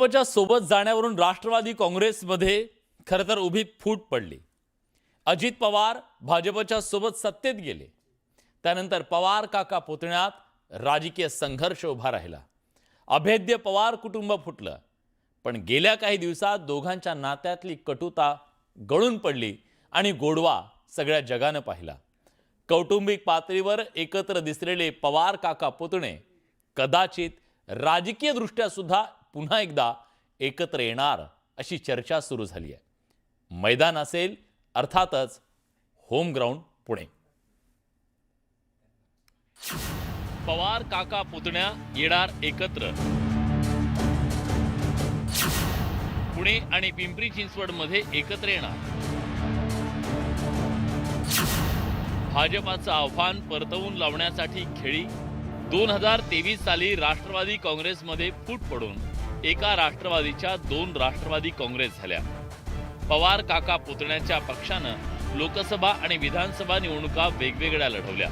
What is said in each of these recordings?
भाजपच्या सोबत जाण्यावरून राष्ट्रवादी काँग्रेसमध्ये खरं तर उभी फूट पडली। अजित पवार भाजपच्या सोबत सत्तेत गेले, त्यानंतर पवार काका पुतण्यात राजकीय संघर्ष उभा राहिला। अभेद्य पवार कुटुंब फुटलं, पण गेल्या काही दिवसात दोघांच्या नात्यातली कटुता गळून पडली आणि गोडवा सगळ्या जगानं पाहिला। कौटुंबिक पातळीवर एकत्र दिसलेले पवार काका पुतणे कदाचित राजकीय दृष्ट्या सुद्धा पुन्हा एकदा एकत्र येणार अशी चर्चा सुरू झाली आहे। मैदान असेल अर्थातच होम ग्राउंड पुणे। पवार काका पुतण्या येणार एकत्र। पुणे आणि पिंपरी चिंचवड मध्ये एकत्र येणार। भाजपाचं आव्हान परतवून लावण्यासाठी खेळी। 2023 साली राष्ट्रवादी काँग्रेसमध्ये फूट पडून एका राष्ट्रवादीच्या 2 राष्ट्रवादी काँग्रेस झाल्या। पवार काका पुतण्याच्या पक्षानं लोकसभा आणि विधानसभा निवडणुका वेगवेगळ्या लढवल्या,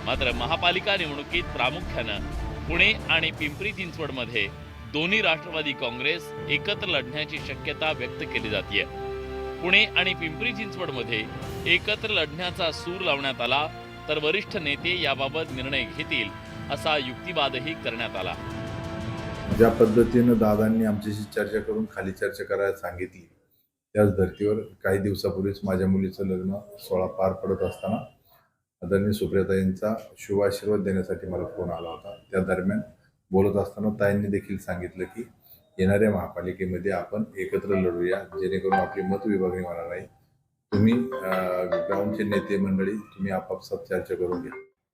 मात्र महापालिका निवडणुकीत प्रामुख्यानं पुणे आणि पिंपरी चिंचवडमध्ये दोन्ही राष्ट्रवादी काँग्रेस एकत्र लढण्याची शक्यता व्यक्त केली जाते। पुणे आणि पिंपरी चिंचवडमध्ये एकत्र लढण्याचा सूर लावण्यात आला, तर वरिष्ठ नेते याबाबत निर्णय घेतील असा युक्तिवादही करण्यात आला। ज्या पद्धतीने दादांनी आमच्याशी चर्चा करून खाली चर्चा करायला सांगितली, त्याच धर्तीवर काही दिवसापूर्वीच माझ्या मुलीचं लग्न सोहळा पार पडत असताना आदरणीय सुप्रियाताईंचा शुभ आशीर्वाद देण्यासाठी मला फोन आला होता। त्या दरम्यान बोलत असताना ताईंनी देखील सांगितलं की येणाऱ्या महापालिकेमध्ये आपण एकत्र लढूया, जेणेकरून आपली मत विभागणी होणार नाही। तुम्ही ग्राउंडचे नेते मंडळी तुम्ही आपापसात चर्चा करून घ्या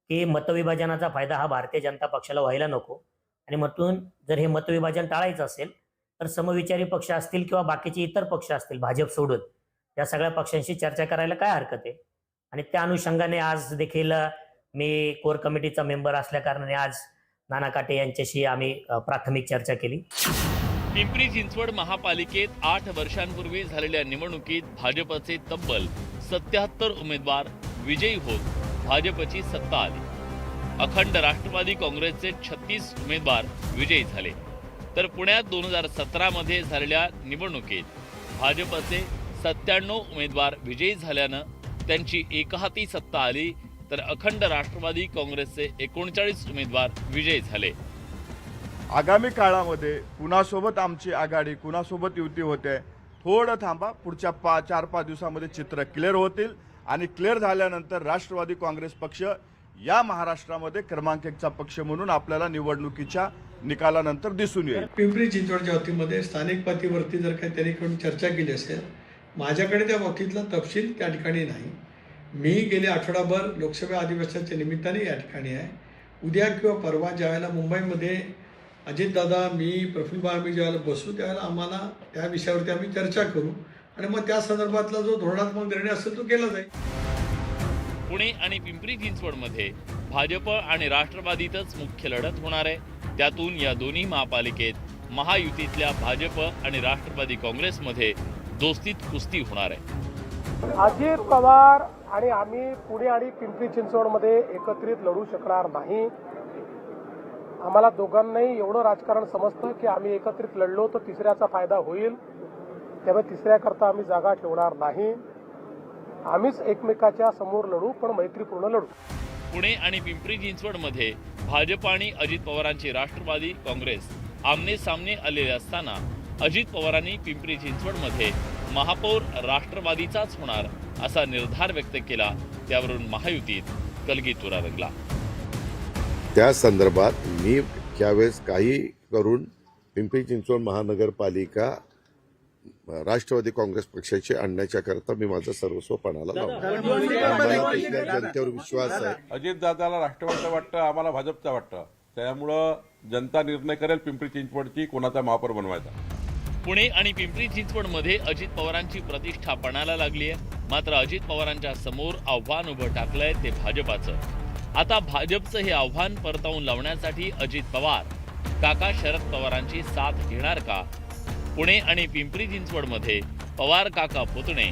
की मतविभाजनाचा फायदा हा भारतीय जनता पक्षाला व्हायला नको, आणि म्हणून जर हे मतविभाजन टाळायचं असेल तर समविचारी पक्ष असतील किंवा बाकीचे इतर पक्ष असतील भाजप सोडून या सगळ्या पक्षांशी चर्चा करायला काय हरकत आहे। आणि त्या अनुषंगाने आज देखील मी कोर कमिटीचा मेंबर असल्या कारणाने आज नाना काटे यांच्याशी आम्ही प्राथमिक चर्चा केली। पिंपरी चिंचवड महापालिकेत 8 वर्षांपूर्वी झालेल्या निवडणुकीत भाजपचे तब्बल 77 उमेदवार विजयी होत भाजपची सत्ता आली। अखंड राष्ट्रवादी काँग्रेसचे 36 उमेदवार विजयी झाले, तर पुण्यात 2017 मध्ये झालेल्या निवडणुकीत भाजपचे 97 उमेदवार विजयी झाल्यानं त्यांची एकहाती सत्ता आली, तर अखंड राष्ट्रवादी काँग्रेसचे 39 उमेदवार विजयी झाले। आगामी काळामध्ये कुणासोबत आमची आघाडी कुणासोबत युती होते, थोडं थांबा, पुढच्या 4-5 दिवसामध्ये चित्र क्लिअर होतील आणि क्लिअर झाल्यानंतर राष्ट्रवादी काँग्रेस पक्ष या महाराष्ट्रामध्ये क्रमांक 1चा पक्ष म्हणून आपल्याला निवडणुकीच्या निकालानंतर दिसून येईल। पिंपरी चिंचवडच्या बाबतीमध्ये स्थानिक पातळीवरती जर काही त्यांनी चर्चा केली असेल, माझ्याकडे त्या बाबतीतला तपशील त्या ठिकाणी नाही। मी गेले आठवडाभर लोकसभा अधिवेशनाच्या निमित्ताने या ठिकाणी आहे। उद्या किंवा परवा ज्यावेळेला मुंबईमध्ये अजितदादा मी प्रफुल्ल आम्ही ज्यावेळेला बसू त्यावेळेला आम्हाला त्या विषयावरती आम्ही चर्चा करू आणि मग त्या संदर्भातला जो धोरणात्मक निर्णय असेल तो केला जाईल। पुणे आणि पिंपरी चिंचवडमध्ये भाजप आणि राष्ट्रवादीतच मुख्य लढत होणार आहे। त्यातून या दोन्ही महापालिकेत महायुतीतल्या भाजप आणि राष्ट्रवादी काँग्रेसमध्ये दोस्तीत कुस्ती होणार आहे। अजित पवार आणि आम्ही पुणे आणि पिंपरी चिंचवडमध्ये एकत्रित लढू शकणार नाही। आम्हाला दोघांनाही एवढं राजकारण समजतं की आम्ही एकत्रित लढलो तर तिसऱ्याचा फायदा होईल, त्यामुळे तिसऱ्याकरता आम्ही जागा ठेवणार नाही। आम्हीच एकमेकाच्या समोर लढू, पण मैत्रीपूर्ण लढू। पुणे आणि पिंपरी चिंचवडमध्ये भाजप आणि अजित पवारांची राष्ट्रवादी काँग्रेस आमने सामने आलेले असताना अजित पवारांनी पिंपरी चिंचवडमध्ये महापौर राष्ट्रवादीचाच होणार असा निर्धार व्यक्त केला, त्यावरून महायुतीत कलगीतुरा रंगला। त्या संदर्भात मी यावेळेस काही करून पिंपरी चिंचवड महानगरपालिका राष्ट्रवादी काँग्रेस पक्षाची आणण्याच्या करता मी माझं सर्वस्व पणाला लावतो। जनतेवर विश्वास आहे। अजितदादाला राष्ट्रवादीचं वाटतं, आम्हाला भाजपचं वाटतं, त्यामुळं जनता निर्णय करेल पिंपरी चिंचवडची कोणाचा महापौर बनवायचा। पुणे आणि पिंपरी चिंचवडमध्ये अजित पवारांची प्रतिष्ठा पणाला लागली आहे, मात्र अजित पवारांच्या समोर आव्हान उभं टाकलंय ते भाजपाचं। आता भाजपचं हे आव्हान परतवून लावण्यासाठी अजित पवार काका शरद पवारांची साथ घेणार का? पुणे आणि पिंपरी चिंचवडमध्ये पवार काका पुतणे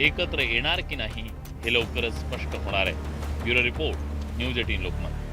एकत्र येणार की नाही हे लवकरच स्पष्ट होणार आहे। Bureau report, news 18 Lokmat.